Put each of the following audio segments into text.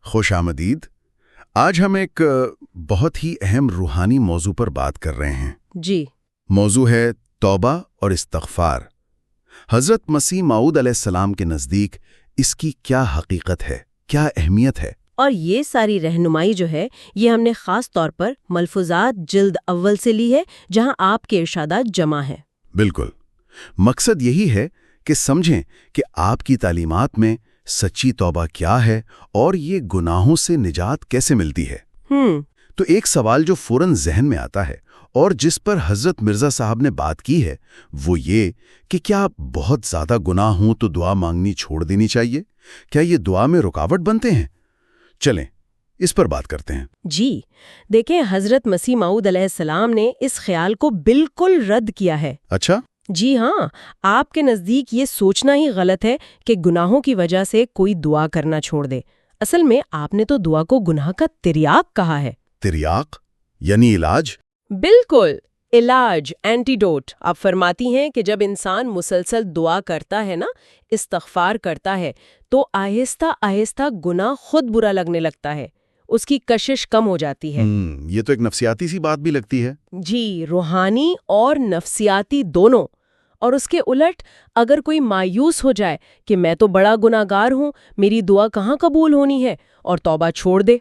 خوش آمدید۔ آج ہم ایک بہت ہی اہم روحانی موضوع پر بات کر رہے ہیں۔ جی۔ موضوع ہے توبہ اور استغفار۔ حضرت مسیح موعود علیہ السلام کے نزدیک اس کی کیا حقیقت ہے، کیا اہمیت ہے؟ اور یہ ساری رہنمائی جو ہے یہ ہم نے خاص طور پر ملفوظات جلد اول سے لی ہے، جہاں آپ کے ارشادات جمع ہیں۔ بالکل، مقصد یہی ہے کہ سمجھیں کہ آپ کی تعلیمات میں سچی توبہ کیا ہے اور یہ گناہوں سے نجات کیسے ملتی ہے۔ تو ایک سوال جو فوراً ذہن میں آتا ہے اور جس پر حضرت مرزا صاحب نے بات کی ہے وہ یہ کہ کیا بہت زیادہ گناہ ہوں تو دعا مانگنی چھوڑ دینی چاہیے؟ کیا یہ دعا میں رکاوٹ بنتے ہیں؟ چلیں اس پر بات کرتے ہیں۔ جی دیکھیں، حضرت مسیح موعود علیہ السلام نے اس خیال کو بالکل رد کیا ہے۔ اچھا؟ جی ہاں، آپ کے نزدیک یہ سوچنا ہی غلط ہے کہ گناہوں کی وجہ سے کوئی دعا کرنا چھوڑ دے۔ اصل میں آپ نے تو دعا کو گناہ کا تریاق کہا ہے۔ تریاق یعنی علاج؟ بالکل، علاج، اینٹیڈوٹ۔ آپ فرماتی ہیں کہ جب انسان مسلسل دعا کرتا ہے نا، استغفار کرتا ہے، تو آہستہ آہستہ گناہ خود برا لگنے لگتا ہے، اس کی کشش کم ہو جاتی ہے۔ یہ تو ایک نفسیاتی سی بات بھی لگتی ہے۔ جی، روحانی اور نفسیاتی دونوں۔ اور اس کے الٹ اگر کوئی مایوس ہو جائے کہ میں تو بڑا گناہگار ہوں، میری دعا کہاں قبول ہونی ہے، اور توبہ چھوڑ دے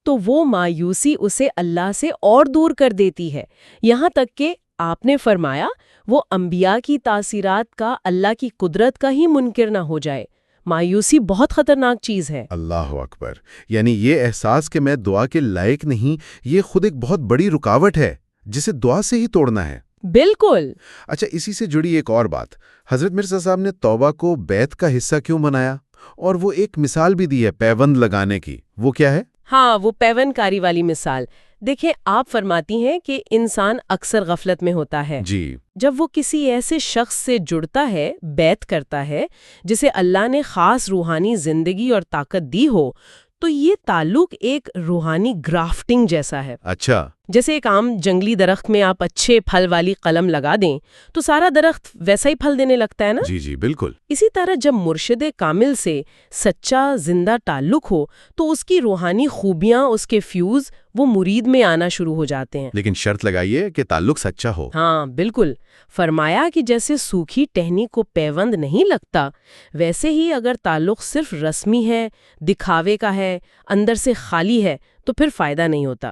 تو وہ مایوسی اسے اللہ سے اور دور کر دیتی ہے، یہاں تک کہ آپ نے فرمایا وہ انبیاء کی تاثیرات کا اللہ کی قدرت کا ہی منکر نہ ہو جائے۔ مایوسی بہت خطرناک چیز ہے۔ اللہ اکبر! یعنی یہ احساس کہ میں دعا کے لائق نہیں، یہ خود ایک بہت بڑی رکاوٹ ہے جسے دعا سے ہی توڑنا ہے۔ بالکل۔ اچھا، اسی سے جڑی ایک اور بات، حضرت مرزا صاحب نے توبہ کو بیعت کا حصہ کیوں بنایا؟ اور وہ ایک مثال بھی دی ہے پیوند لگانے کی، وہ کیا ہے؟ ہاں، وہ پیوند کاری والی مثال۔ دیکھیں، آپ فرماتی ہیں کہ انسان اکثر غفلت میں ہوتا ہے۔ جی۔ جب وہ کسی ایسے شخص سے جڑتا ہے، بیعت کرتا ہے، جسے اللہ نے خاص روحانی زندگی اور طاقت دی ہو، تو یہ تعلق ایک روحانی گرافٹنگ جیسا ہے۔ اچھا۔ جیسے ایک عام جنگلی درخت میں آپ اچھے پھل والی قلم لگا دیں تو سارا درخت ویسا ہی پھل دینے لگتا ہے نا؟ جی جی بالکل۔ اسی طرح جب مرشد کامل سے سچا زندہ تعلق ہو تو اس کی روحانی خوبیاں، اس کے فیوز، وہ مرید میں آنا شروع ہو جاتے ہیں۔ لیکن شرط لگائیے کہ تعلق سچا ہو۔ ہاں بالکل، فرمایا کہ جیسے سوکھی ٹہنی کو پیوند نہیں لگتا، ویسے ہی اگر تعلق صرف رسمی ہے، دکھاوے کا ہے، اندر سے خالی ہے، تو پھر فائدہ نہیں ہوتا۔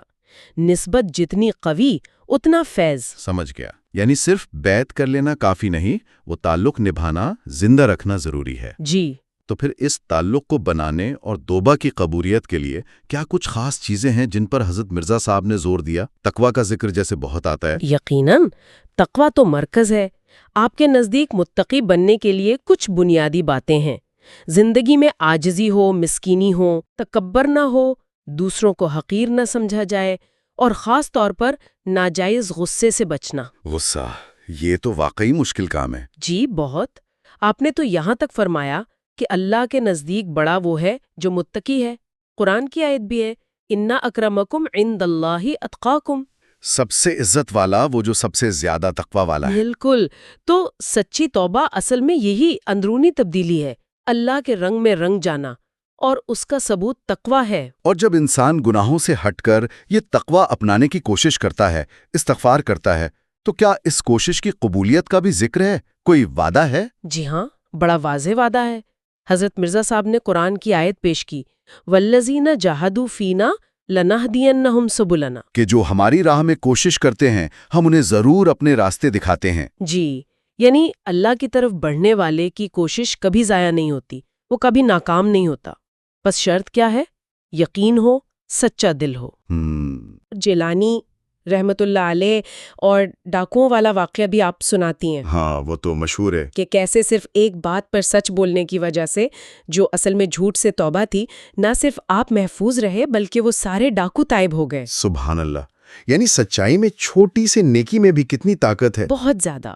نسبت جتنی قوی اتنا فیض۔ سمجھ گیا، یعنی صرف بیعت کر لینا کافی نہیں، وہ تعلق نبھانا، زندہ رکھنا ضروری ہے۔ جی۔ تو پھر اس تعلق کو بنانے اور توبہ کی قبولیت کے لیے کیا کچھ خاص چیزیں ہیں جن پر حضرت مرزا صاحب نے زور دیا؟ تقویٰ کا ذکر جیسے بہت آتا ہے۔ یقیناً، تقویٰ تو مرکز ہے۔ آپ کے نزدیک متقی بننے کے لیے کچھ بنیادی باتیں ہیں۔ زندگی میں عاجزی ہو، مسکینی ہو، تکبر نہ ہو، دوسروں کو حقیر نہ سمجھا جائے، اور خاص طور پر ناجائز غصے سے بچنا۔ غصہ، یہ تو واقعی مشکل کام ہے۔ جی بہت۔ آپ نے تو یہاں تک فرمایا کہ اللہ کے نزدیک بڑا وہ ہے جو متقی ہے۔ قرآن کی آیت بھی ہے، اِنَّ أَكْرَمَكُمْ عِندَ اللَّهِ أَتْقَاكُمْ۔ سب سے عزت والا وہ جو سب سے زیادہ تقویٰ والا ہے۔ بالکل۔ تو سچی توبہ اصل میں یہی اندرونی تبدیلی ہے، اللہ کے رنگ میں رنگ جانا، اور اس کا ثبوت تقویٰ ہے۔ اور جب انسان گناہوں سے ہٹ کر یہ تقویٰ اپنانے کی کوشش کرتا ہے، استغفار کرتا ہے، تو کیا اس کوشش کی قبولیت کا بھی ذکر ہے؟ کوئی وعدہ ہے؟ جی ہاں، بڑا واضح وعدہ ہے۔ حضرت مرزا صاحب نے قرآن کی آیت پیش کی، وَالَّذِينَ جَاهَدُوا فِينَا لَنَهْدِيَنَّهُمْ سُبُلَنَا، کہ جو ہماری راہ میں کوشش کرتے ہیں ہم انہیں ضرور اپنے راستے دکھاتے ہیں۔ جی، یعنی اللہ کی طرف بڑھنے والے کی کوشش کبھی ضائع نہیں ہوتی، وہ کبھی ناکام نہیں ہوتا۔ بس شرط کیا ہے؟ یقین ہو، سچا دل ہو۔ جیلانی رحمت اللہ علیہ اور ڈاکوؤں والا واقعہ بھی آپ سناتی ہیں۔ ہاں، وہ تو مشہور ہے کہ کیسے صرف ایک بات پر سچ بولنے کی وجہ سے، جو اصل میں جھوٹ سے توبہ تھی، نہ صرف آپ محفوظ رہے بلکہ وہ سارے ڈاکو تائب ہو گئے۔ سبحان اللہ! یعنی سچائی میں چھوٹی سی نیکی میں بھی کتنی طاقت ہے۔ بہت زیادہ۔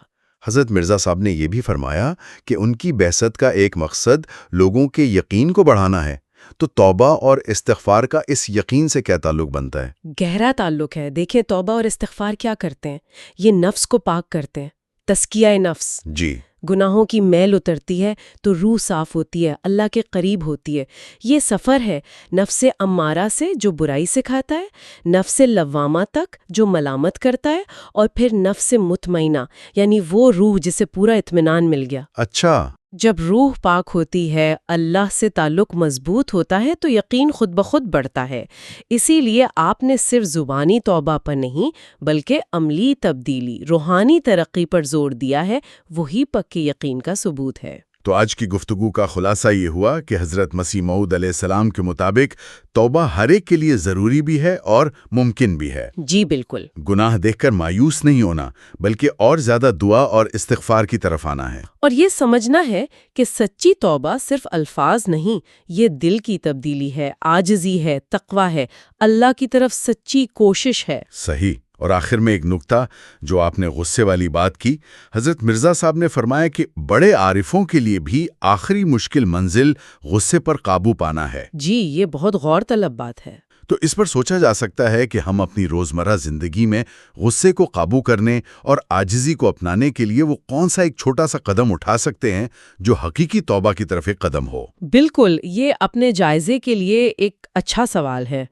حضرت مرزا صاحب نے یہ بھی فرمایا کہ ان کی بعثت کا ایک مقصد لوگوں کے یقین کو بڑھانا ہے۔ تو توبہ اور استغفار کا اس یقین سے کیا تعلق بنتا ہے؟ گہرا تعلق ہے۔ دیکھیں، توبہ اور استغفار کیا کرتے ہیں؟ یہ نفس کو پاک کرتے ہیں، تزکیہ نفس۔ جی۔ گناہوں کی میل اترتی ہے تو روح صاف ہوتی ہے، اللہ کے قریب ہوتی ہے۔ یہ سفر ہے نفس امارہ سے جو برائی سکھاتا ہے، نفس لوامہ تک جو ملامت کرتا ہے، اور پھر نفس مطمئنہ یعنی وہ روح جسے پورا اطمینان مل گیا۔ اچھا، جب روح پاک ہوتی ہے، اللہ سے تعلق مضبوط ہوتا ہے تو یقین خود بخود بڑھتا ہے۔ اسی لیے آپ نے صرف زبانی توبہ پر نہیں بلکہ عملی تبدیلی، روحانی ترقی پر زور دیا ہے، وہی پکے یقین کا ثبوت ہے۔ تو آج کی گفتگو کا خلاصہ یہ ہوا کہ حضرت مسیح موعود علیہ السلام کے مطابق توبہ ہر ایک کے لیے ضروری بھی ہے اور ممکن بھی ہے۔ جی بالکل۔ گناہ دیکھ کر مایوس نہیں ہونا بلکہ اور زیادہ دعا اور استغفار کی طرف آنا ہے۔ اور یہ سمجھنا ہے کہ سچی توبہ صرف الفاظ نہیں، یہ دل کی تبدیلی ہے، عاجزی ہے، تقویٰ ہے، اللہ کی طرف سچی کوشش ہے۔ صحیح۔ اور آخر میں ایک نکتہ جو آپ نے غصے والی بات کی، حضرت مرزا صاحب نے فرمایا کہ بڑے عارفوں کے لیے بھی آخری مشکل منزل غصے پر قابو پانا ہے۔ جی، یہ بہت غور طلب بات ہے۔ تو اس پر سوچا جا سکتا ہے کہ ہم اپنی روزمرہ زندگی میں غصے کو قابو کرنے اور عاجزی کو اپنانے کے لیے وہ کون سا ایک چھوٹا سا قدم اٹھا سکتے ہیں جو حقیقی توبہ کی طرف ایک قدم ہو؟ بالکل، یہ اپنے جائزے کے لیے ایک اچھا سوال ہے۔